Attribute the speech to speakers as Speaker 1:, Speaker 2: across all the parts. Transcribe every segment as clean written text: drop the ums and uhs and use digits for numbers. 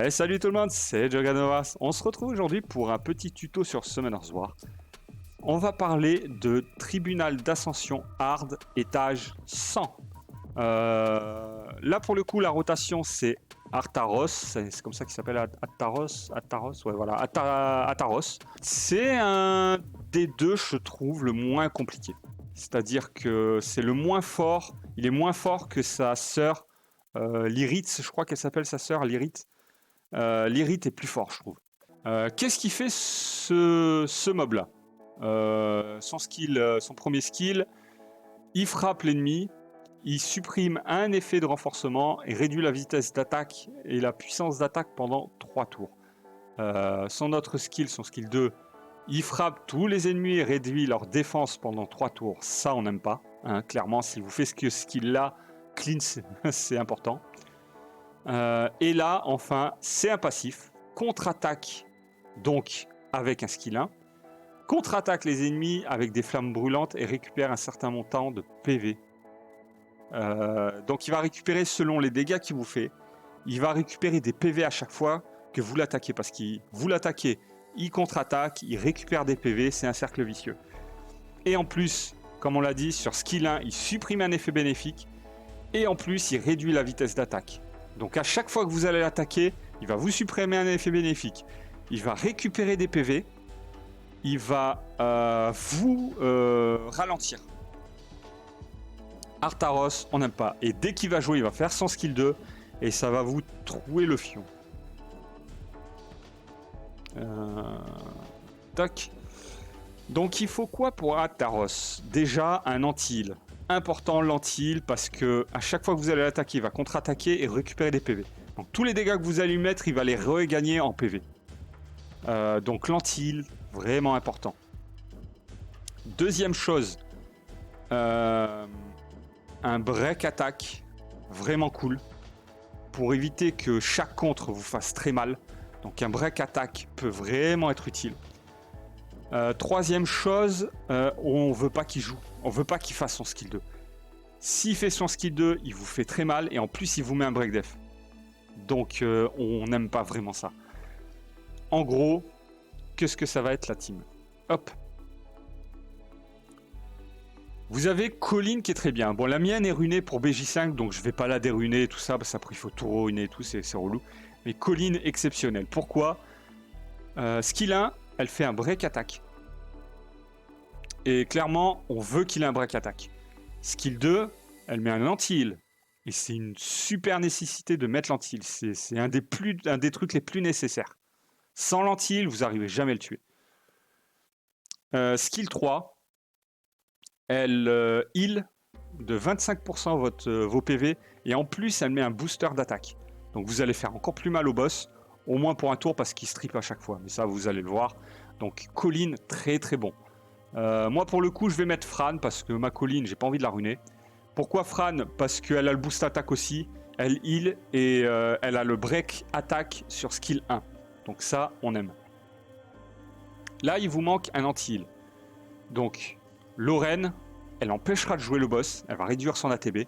Speaker 1: Salut tout le monde, c'est Joganovas. On se retrouve aujourd'hui pour un petit tuto sur Summoner's War. On va parler de Tribunal d'Ascension Hard, étage 100. Là pour le coup la rotation c'est Artaros, c'est comme ça qu'il s'appelle, Attaros, ouais voilà, Attaros. C'est un des deux, je trouve, le moins compliqué. C'est-à-dire que c'est le moins fort, il est moins fort que sa sœur Lyrit, je crois qu'elle s'appelle sa sœur Lyrit. Lyrit est plus fort, je trouve. Qu'est-ce qui fait ce mob-là son premier skill, il frappe l'ennemi, il supprime un effet de renforcement et réduit la vitesse d'attaque et la puissance d'attaque pendant 3 tours. Son autre skill, son skill 2, il frappe tous les ennemis et réduit leur défense pendant 3 tours. Ça, on n'aime pas. Hein, clairement, si vous faites ce skill-là, clean, c'est important. Et là, enfin, c'est un passif. Contre-attaque, donc, avec un skill 1. Contre-attaque les ennemis avec des flammes brûlantes et récupère un certain montant de PV. Donc il va récupérer selon les dégâts qu'il vous fait. Il va récupérer des PV à chaque fois que vous l'attaquez. Parce que vous l'attaquez, il contre-attaque, il récupère des PV, c'est un cercle vicieux. Et en plus, comme on l'a dit, sur skill 1, il supprime un effet bénéfique. Et en plus, il réduit la vitesse d'attaque. Donc à chaque fois que vous allez l'attaquer, il va vous supprimer un effet bénéfique. Il va récupérer des PV. Il va vous ralentir. Artaros, on n'aime pas. Et dès qu'il va jouer, il va faire son skill 2. Et ça va vous trouer le fion. Tac. Donc il faut quoi pour Artaros? Déjà un anti-heal. Important l'anti-heal parce que à chaque fois que vous allez l'attaquer, il va contre-attaquer et récupérer des PV. Donc tous les dégâts que vous allez lui mettre, il va les regagner en PV. Donc l'anti-heal, vraiment important. Deuxième chose, un break attack, vraiment cool, pour éviter que chaque contre vous fasse très mal. Donc un break attack peut vraiment être utile. Troisième chose, on veut pas qu'il joue, on veut pas qu'il fasse son skill 2. S'il fait son skill 2, il vous fait très mal et en plus il vous met un break def. Donc on n'aime pas vraiment ça. En gros, qu'est-ce que ça va être la team? Hop. Vous avez Colline qui est très bien. Bon, la mienne est runée pour BJ5, donc je vais pas la déruner et tout ça, parce qu'après il faut tout ruiner et tout, c'est relou. Mais Colline exceptionnelle. Pourquoi? Skill 1, elle fait un break attack. Et clairement, on veut qu'il ait un break attack. Skill 2, elle met un anti-heal. Et c'est une super nécessité de mettre l'anti-heal. C'est un des trucs les plus nécessaires. Sans l'anti-heal, vous n'arrivez jamais à le tuer. Skill 3, elle heal de 25% vos PV. Et en plus, elle met un booster d'attaque. Donc vous allez faire encore plus mal au boss. Au moins pour un tour parce qu'il strip à chaque fois. Mais ça, vous allez le voir. Donc Colline, très très bon. Moi, pour le coup, je vais mettre Fran parce que ma Colline, j'ai pas envie de la ruiner. Pourquoi Fran? Parce qu'elle a le boost attaque aussi. Elle heal et elle a le break attaque sur skill 1. Donc ça, on aime. Là, il vous manque un anti-heal. Donc, Lorraine, elle empêchera de jouer le boss. Elle va réduire son ATB.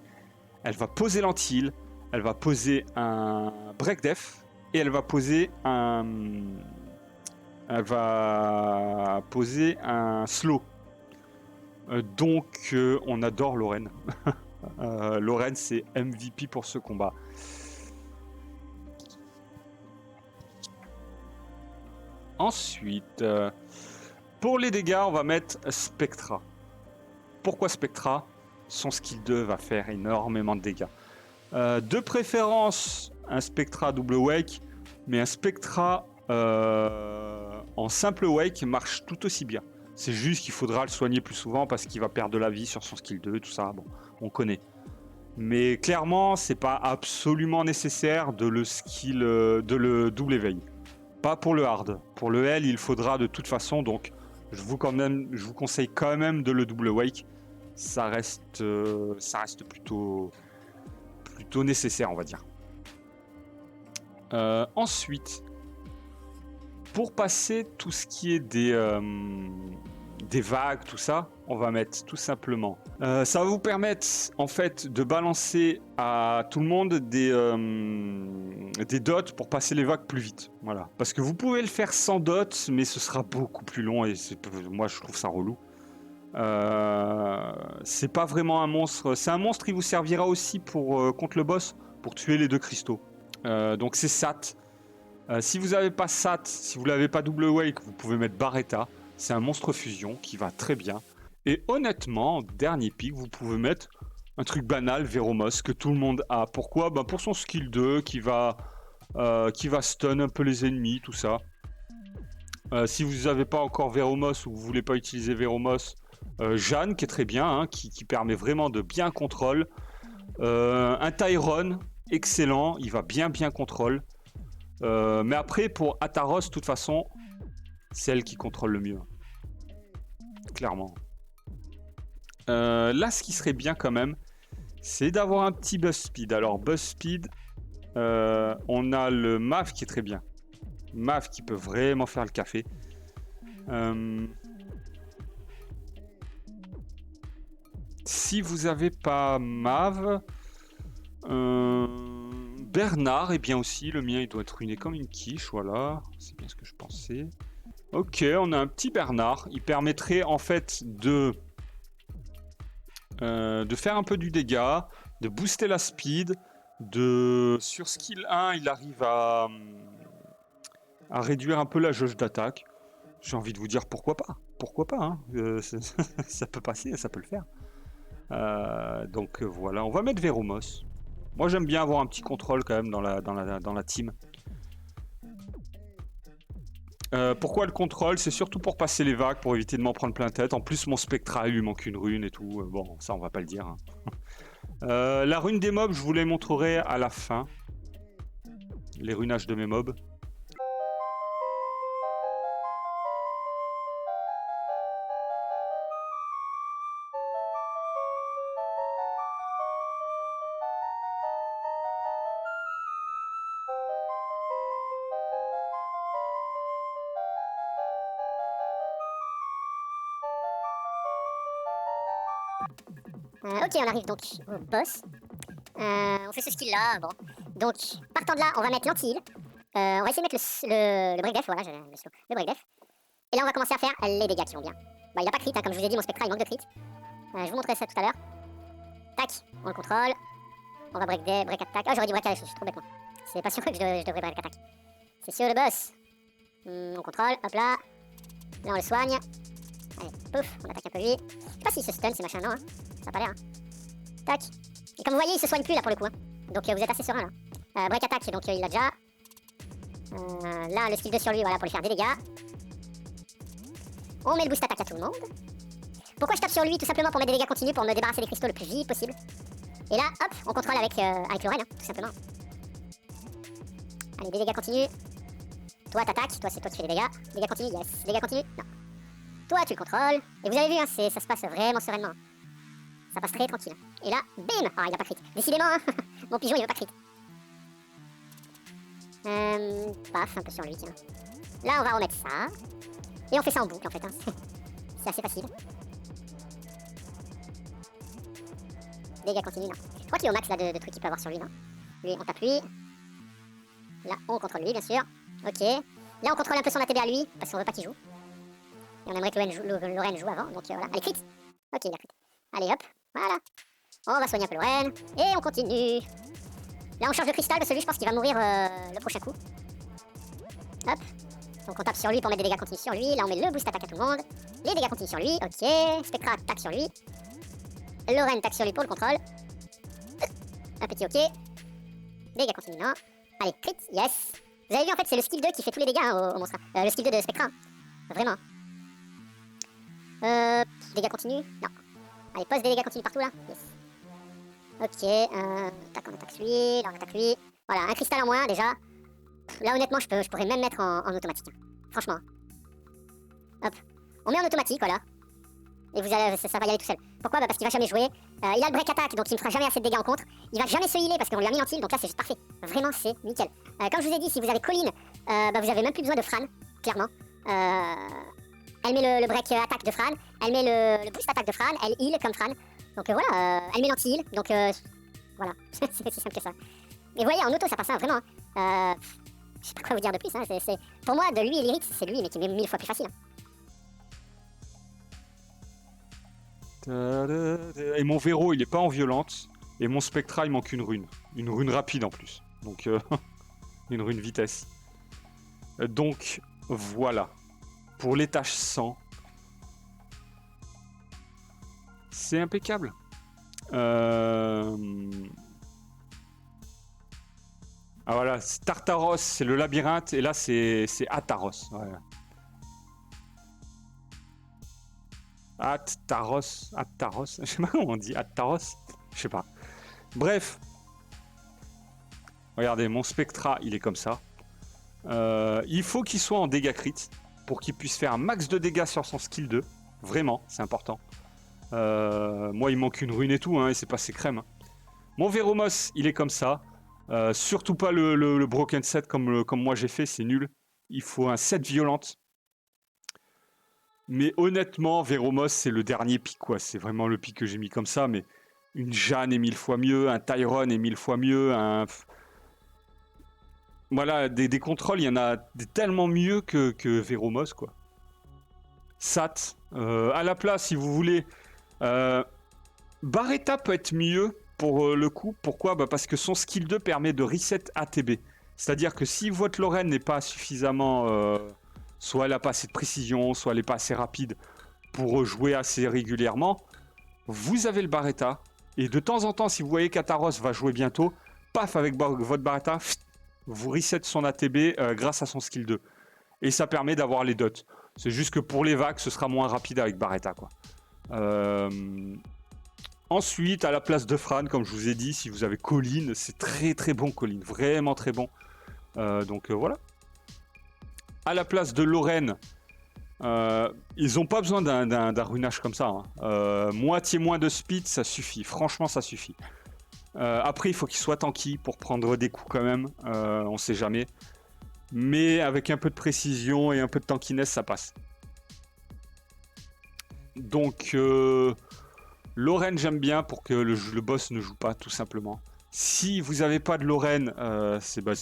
Speaker 1: Elle va poser l'anti-heal. Elle va poser un break def. Et elle va poser un... Elle va poser un slow. Donc, on adore Lorraine. Lorraine, c'est MVP pour ce combat. Ensuite, pour les dégâts, on va mettre Spectra. Pourquoi Spectra? Son skill 2 va faire énormément de dégâts. De préférence, un Spectra double wake, mais un Spectra en simple wake marche tout aussi bien. C'est juste qu'il faudra le soigner plus souvent parce qu'il va perdre de la vie sur son skill 2, tout ça, bon, on connaît. Mais clairement, c'est pas absolument nécessaire de le double éveil. Pas pour le hard. Pour le L, il faudra de toute façon, donc je vous conseille quand même de le double wake. Ça reste plutôt nécessaire, on va dire. Ensuite, pour passer tout ce qui est des vagues, tout ça, on va mettre tout simplement. Ça va vous permettre en fait de balancer à tout le monde des dots pour passer les vagues plus vite. Voilà. Parce que vous pouvez le faire sans dots, mais ce sera beaucoup plus long et moi je trouve ça relou. C'est pas vraiment un monstre. C'est un monstre qui vous servira aussi pour contre le boss pour tuer les 2 cristaux. Donc c'est Sat. Si vous n'avez pas Sat, si vous l'avez pas double wake, vous pouvez mettre Barretta. C'est un monstre fusion qui va très bien. Et honnêtement, dernier pic, vous pouvez mettre un truc banal, Véromos, que tout le monde a. Pourquoi? Pour son skill 2 qui va stun un peu les ennemis, tout ça. Si vous n'avez pas encore Véromos ou vous voulez pas utiliser Véromos, Jeanne qui est très bien, hein, qui permet vraiment de bien contrôle. Un Tyrone, excellent, il va bien contrôle. Mais après pour Ataros, de toute façon, c'est elle qui contrôle le mieux. Clairement. Là, ce qui serait bien quand même, c'est d'avoir un petit buzz speed. Alors buzz speed, on a le Mav qui est très bien. Mav qui peut vraiment faire le café. Si vous n'avez pas Mav, Bernard est bien aussi. Le mien il doit être ruiné comme une quiche, voilà. C'est bien ce que je pensais. Ok, on a un petit Bernard. Il permettrait en fait de faire un peu du dégât, de booster la speed, sur skill 1 il arrive à réduire un peu la jauge d'attaque. J'ai envie de vous dire pourquoi pas hein. Ça peut passer, ça peut le faire. Donc voilà, on va mettre Véromos. Moi j'aime bien avoir un petit contrôle quand même dans la team. Pourquoi le contrôle? C'est surtout pour passer les vagues, pour éviter de m'en prendre plein tête. En plus mon Spectra il lui manque une rune et tout. Bon ça on va pas le dire hein. La rune des mobs je vous les montrerai à la fin. Les runages de mes mobs.
Speaker 2: Ok, on arrive donc au boss. On fait ce skill là, bon. Donc, partant de là, on va mettre l'anti-heal. On va essayer de mettre le break def, voilà, le break def. Et là, on va commencer à faire les dégâts qui vont bien. Il a pas crit, hein, comme je vous ai dit, mon Spectra il manque de crit. Je vous montrerai ça tout à l'heure. Tac, on le contrôle. On va break attack. Oh, j'aurais dit break attack, je suis trop bête moi. C'est pas sûr que je devrais break attack. C'est sur le boss. On contrôle, hop là. Là, on le soigne. Allez, pouf, on attaque un peu lui. Je sais pas s'il se stun ces machins, non, hein. Ça a pas l'air, hein. Tac. Et comme vous voyez, il se soigne plus là pour le coup, hein. Donc vous êtes assez serein là. Break attack, donc il l'a déjà. Là, le skill 2 sur lui, voilà, pour lui faire des dégâts. On met le boost attaque à tout le monde. Pourquoi je tape sur lui? Tout simplement pour mettre des dégâts continus, pour me débarrasser des cristaux le plus vite possible. Et là, hop, on contrôle avec Lorraine, hein, tout simplement. Allez, des dégâts continus. Toi, t'attaques, toi, c'est toi qui fais des dégâts. Dégâts continus, yes. Dégâts continus, non. Toi, tu le contrôles. Et vous avez vu, hein, ça se passe vraiment sereinement. Ça passe très tranquille. Et là, bim! Ah, il a pas crit. Décidément, hein. Mon pigeon, il veut pas crit. Paf, un peu sur lui, tiens. Là, on va remettre ça. Et on fait ça en boucle, en fait. Hein. C'est assez facile. Dégâts continus, non. Je crois qu'il est au max, là, de trucs qu'il peut avoir sur lui, non? Lui, on tape lui. Là, on contrôle lui, bien sûr. Ok. Là, on contrôle un peu son ATB à lui, parce qu'on veut pas qu'il joue. Et on aimerait que Lorraine joue avant, donc voilà. Allez, crit! Ok, il a crit. Allez, hop, voilà. On va soigner un peu Lorraine. Et on continue. Là, on change de cristal, parce que lui, je pense qu'il va mourir le prochain coup. Hop. Donc on tape sur lui pour mettre des dégâts continus sur lui. Là, on met le boost attaque à tout le monde. Les dégâts continus sur lui, ok. Spectra tac sur lui. Lorraine tac sur lui pour le contrôle. Un petit ok. Dégâts continus, non. Allez, crit, yes. Vous avez vu, en fait, c'est le skill 2 qui fait tous les dégâts hein, au monstre. Le skill 2 de Spectra. Vraiment. Dégâts continus, non. Allez, pose des dégâts continus partout, là. Yes. Ok, tac, on attaque lui, là on attaque lui. Voilà, un cristal en moins, déjà. Là, honnêtement, je pourrais même mettre en automatique. Hein. Franchement. Hop. On met en automatique, voilà. Et vous allez, ça va y aller tout seul. Pourquoi? Parce qu'il va jamais jouer. Il a le break attack, donc il ne fera jamais assez de dégâts en contre. Il va jamais se healer parce qu'on lui a mis l'anti, donc là c'est juste parfait. Vraiment, c'est nickel. Comme je vous ai dit, si vous avez Colline, vous avez même plus besoin de Fran, clairement. Elle met le break attack de Fran, elle met le boost attack de Fran, elle heal comme Fran. Donc voilà, elle met l'anti-heal, donc voilà, c'est aussi simple que ça. Et vous voyez, en auto, ça passe hein, vraiment. Je sais pas quoi vous dire de plus. Hein. Pour moi, de lui et l'Irit, c'est lui, mais qui est 1000 fois plus facile.
Speaker 1: Et mon Véro, il est pas en violente. Et mon Spectra, il manque une rune. Une rune rapide en plus. Donc, une rune vitesse. Donc, voilà. Pour les tâches 100. C'est impeccable. Ah voilà, Tartaros, c'est le labyrinthe. Et là, c'est Ataros. Voilà. Attaros, je sais pas comment on dit, Attaros, je sais pas. Bref, regardez, mon Spectra, il est comme ça. Il faut qu'il soit en dégâts crit pour qu'il puisse faire un max de dégâts sur son skill 2. Vraiment, c'est important. Moi, il manque une rune et tout, hein, et c'est passé crème. Hein. Mon Véromos, il est comme ça. Surtout pas le Broken Set comme moi j'ai fait, c'est nul. Il faut un set violente. Mais honnêtement, Véromos, c'est le dernier pic, quoi. C'est vraiment le pic que j'ai mis comme ça, mais une Jeanne est 1000 fois mieux, un Tyron est 1000 fois mieux, Voilà, des contrôles, il y en a tellement mieux que Véromos, quoi. Sat, à la place, si vous voulez... Barretta peut être mieux pour le coup. Pourquoi ? Parce que son skill 2 permet de reset ATB. C'est-à-dire que si votre Lorraine n'est pas suffisamment... soit elle n'a pas assez de précision, soit elle n'est pas assez rapide pour jouer assez régulièrement, vous avez le Barretta. Et de temps en temps, si vous voyez qu'Ataros va jouer bientôt, paf, avec votre Barretta, vous reset son ATB grâce à son skill 2. Et ça permet d'avoir les dots. C'est juste que pour les vagues, ce sera moins rapide avec Barretta, quoi. Ensuite, à la place de Fran, comme je vous ai dit, si vous avez Colline, c'est très très bon Colline, vraiment très bon. Donc voilà. À la place de Lorraine, ils n'ont pas besoin d'un runage comme ça. Hein. Moitié moins de speed, ça suffit. Franchement, ça suffit. Après, il faut qu'il soit tanky pour prendre des coups quand même. On sait jamais. Mais avec un peu de précision et un peu de tankiness, ça passe. Donc, Lorraine, j'aime bien pour que le boss ne joue pas, tout simplement. Si vous n'avez pas de Lorraine,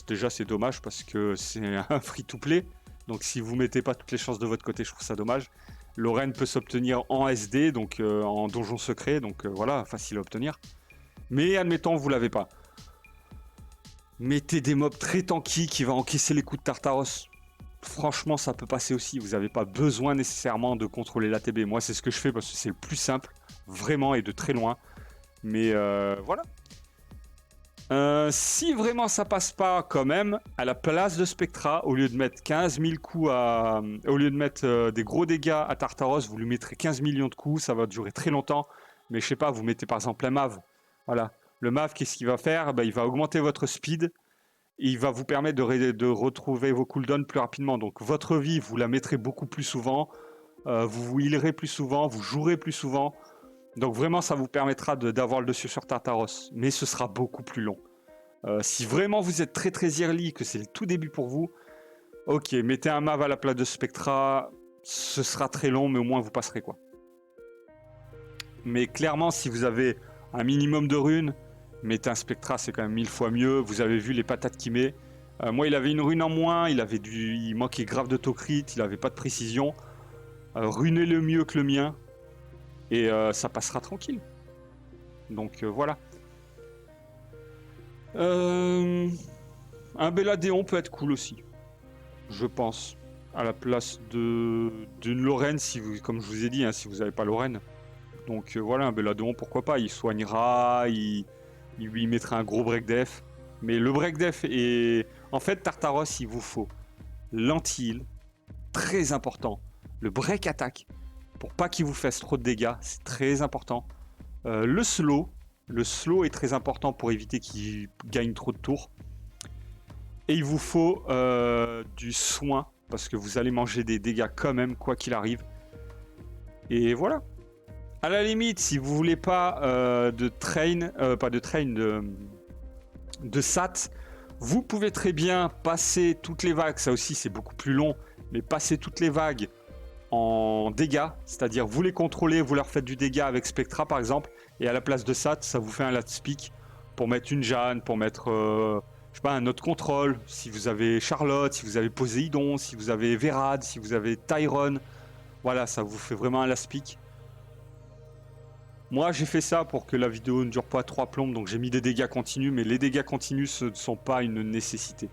Speaker 1: déjà c'est dommage parce que c'est un free-to-play. Donc si vous mettez pas toutes les chances de votre côté, je trouve ça dommage. Lorraine peut s'obtenir en SD, donc en donjon secret, donc voilà, facile à obtenir. Mais admettons, vous l'avez pas. Mettez des mobs très tanky qui va encaisser les coups de Tartaros. Franchement, ça peut passer aussi. Vous n'avez pas besoin nécessairement de contrôler l'ATB. Moi, c'est ce que je fais parce que c'est le plus simple, vraiment, et de très loin. Mais voilà. Si vraiment ça passe pas quand même, à la place de Spectra, au lieu de mettre 15 000 coups au lieu de mettre des gros dégâts à Tartaros, vous lui mettrez 15 millions de coups, ça va durer très longtemps. Mais je sais pas, vous mettez par exemple un Mave. Voilà. Le Mave, qu'est-ce qu'il va faire ? Il va augmenter votre speed. Et il va vous permettre de retrouver vos cooldowns plus rapidement. Donc votre vie, vous la mettrez beaucoup plus souvent. Vous healerez plus souvent, vous jouerez plus souvent. Donc vraiment, ça vous permettra d'avoir le dessus sur Tartaros. Mais ce sera beaucoup plus long. Si vraiment vous êtes très très early, que c'est le tout début pour vous, ok, mettez un Mave à la place de Spectra. Ce sera très long, mais au moins vous passerez, quoi. Mais clairement, si vous avez un minimum de runes, mettez un Spectra, c'est quand même 1000 fois mieux. Vous avez vu les patates qu'il met. Moi, il avait une rune en moins, il manquait grave de taux crit, il avait pas de précision. Runez-le mieux que le mien. Et ça passera tranquille. Donc voilà. Un Belladéon peut être cool aussi. Je pense. À la place d'une Lorraine, comme je vous ai dit, hein, si vous n'avez pas Lorraine. Donc voilà, un Belladéon, pourquoi pas. Il soignera, il lui mettra un gros break def. Mais le break def est... En fait, Tartaros, il vous faut l'anti-heal, très important. Le break attack, pour pas qu'il vous fasse trop de dégâts, c'est très important. Le slow est très important pour éviter qu'il gagne trop de tours. Et il vous faut du soin, parce que vous allez manger des dégâts quand même, quoi qu'il arrive. Et voilà. À la limite, si vous voulez pas de SAT, vous pouvez très bien passer toutes les vagues, ça aussi c'est beaucoup plus long, mais passer toutes les vagues en dégâts, c'est-à-dire vous les contrôlez, vous leur faites du dégât avec Spectra par exemple, et à la place de SAT, ça vous fait un last speak pour mettre une Jeanne, pour mettre je sais pas, un autre contrôle, si vous avez Charlotte, si vous avez Poséidon, si vous avez Vérad, si vous avez Tyron, voilà, ça vous fait vraiment un last pick. Moi, j'ai fait ça pour que la vidéo ne dure pas 3 plombes, donc j'ai mis des dégâts continus, mais les dégâts continus, ce ne sont pas une nécessité.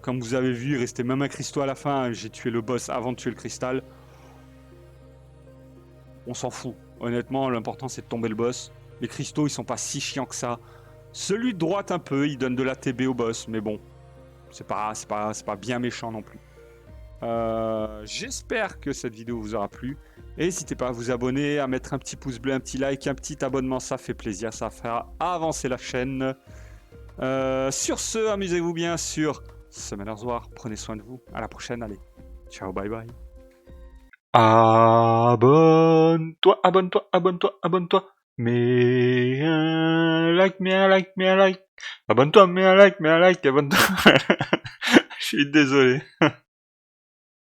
Speaker 1: Comme vous avez vu, il restait même un cristaux à la fin, j'ai tué le boss avant de tuer le cristal. On s'en fout. Honnêtement, l'important c'est de tomber le boss. Les cristaux, ils sont pas si chiants que ça. Celui de droite un peu, il donne de la TB au boss, mais bon, c'est pas bien méchant non plus. J'espère que cette vidéo vous aura plu. N'hésitez pas à vous abonner, à mettre un petit pouce bleu, un petit like, un petit abonnement, ça fait plaisir, ça fera avancer la chaîne. Sur ce, amusez-vous bien sur Summoner's War, prenez soin de vous, à la prochaine, allez, ciao, bye bye. Abonne-toi, abonne-toi, abonne-toi, abonne-toi. Mets un like, mets un like, mets un like. Abonne-toi, mets un like, abonne-toi. Je suis désolé.